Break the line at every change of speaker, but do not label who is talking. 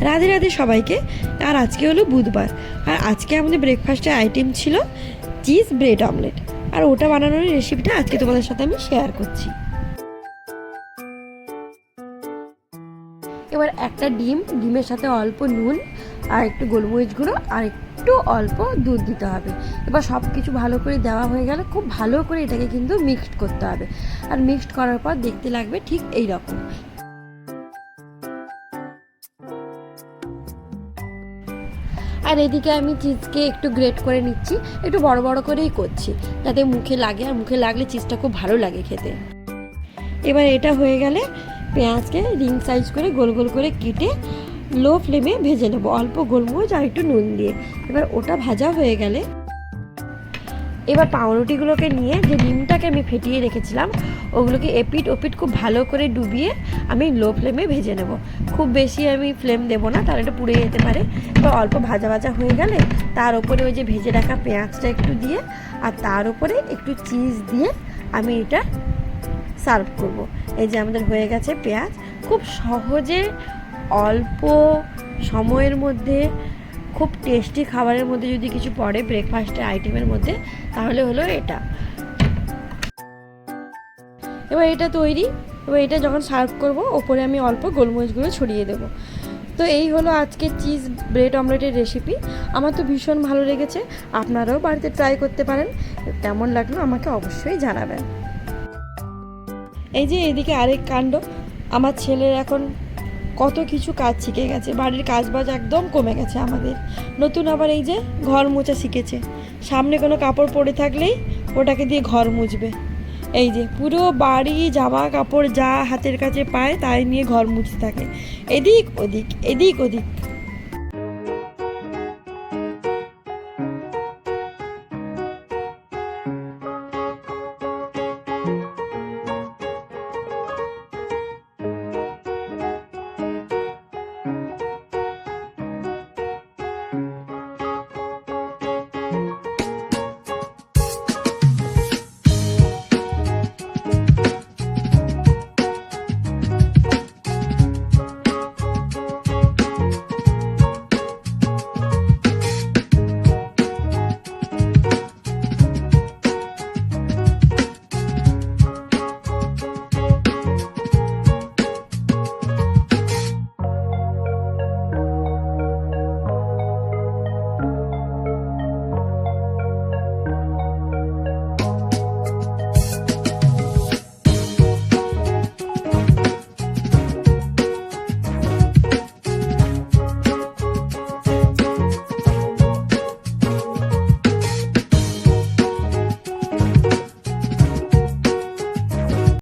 রাধে রাধে সবাইকে। আর আজকে হলো বুধবার, আর আজকে আমাদের ব্রেকফাস্টের আইটেম ছিল চিজ ব্রেড অমলেট, আর ওটা বানানোর রেসিপিটা আজকে তোমাদের সাথে আমি শেয়ার করছি। এবার একটা ডিমের সাথে অল্প নুন আর একটু গোলমরিচ গুঁড়ো আর একটু অল্প দুধ দিতে হবে। এবার সব কিছু ভালো করে দেওয়া হয়ে গেলে খুব ভালো করে এটাকে কিন্তু মিক্সড করতে হবে, আর মিক্সড করার পর দেখতে লাগবে ঠিক এই রকম। আর এদিকে আমি চিজকে একটু গ্রেট করে নিচ্ছি, একটু বড় বড় করেই করছি যাতে মুখে লাগে, আর মুখে লাগলে চিজটা খুব ভালো লাগে খেতে। এবার এটা হয়ে গেলে পেঁয়াজকে রিং সাইজ করে গোল গোল করে কেটে লো ফ্লেমে ভেজে নেব অল্প গোলমরিচ আর একটু নুন দিয়ে। এবার ওটা ভাজা হয়ে গেলে এবার পাউরুটিগুলোকে নিয়ে যে ডিমটাকে আমি ফেটিয়ে রেখেছিলাম ওগুলোকে এপিট ওপিট খুব ভালো করে ডুবিয়ে আমি লো ফ্লেমে ভেজে নেব। খুব বেশি আমি ফ্লেম দেবো না, তাহলে এটা পুড়ে যেতে পারে। এবার অল্প ভাজা ভাজা হয়ে গেলে তার উপরে ওই যে ভেজে রাখা পেঁয়াজটা একটু দিয়ে আর তার উপরে একটু চিজ দিয়ে আমি এটা সার্ভ করব। এই যে আমাদের হয়ে গেছে পেঁয়াজ। খুব সহজে অল্প সময়ের মধ্যে খুব টেস্টি খাবারের মধ্যে যদি কিছু পড়ে ব্রেকফাস্টের আইটেমের মধ্যে তাহলে হলো এটা। এবার এটা তৈরি। এবার এটা যখন সার্ভ করব ওপরে আমি অল্প গোলমরিচগুলো ছড়িয়ে দেবো। তো এই হলো আজকে চিজ ব্রেড অমলেটের রেসিপি। আমার তো ভীষণ ভালো লেগেছে, আপনারাও বাড়িতে ট্রাই করতে পারেন। কেমন লাগলো আমাকে অবশ্যই জানাবেন। এই যে এদিকে আরেক কাণ্ড, আমার ছেলের এখন কত কিছু কাজ শিখে গেছে, বাড়ির কাজ বাজ একদম কমে গেছে আমাদের। নতুন আবার এই যে ঘর মোছা শিখেছে, সামনে কোনো কাপড় পরে থাকলেই ওটাকে দিয়ে ঘর মুছবে। এই যে পুরো বাড়ি জামা কাপড় যা হাতের কাছে পায় তাই নিয়ে ঘর মুছতে থাকে, এদিক ওদিক এদিক ওদিক।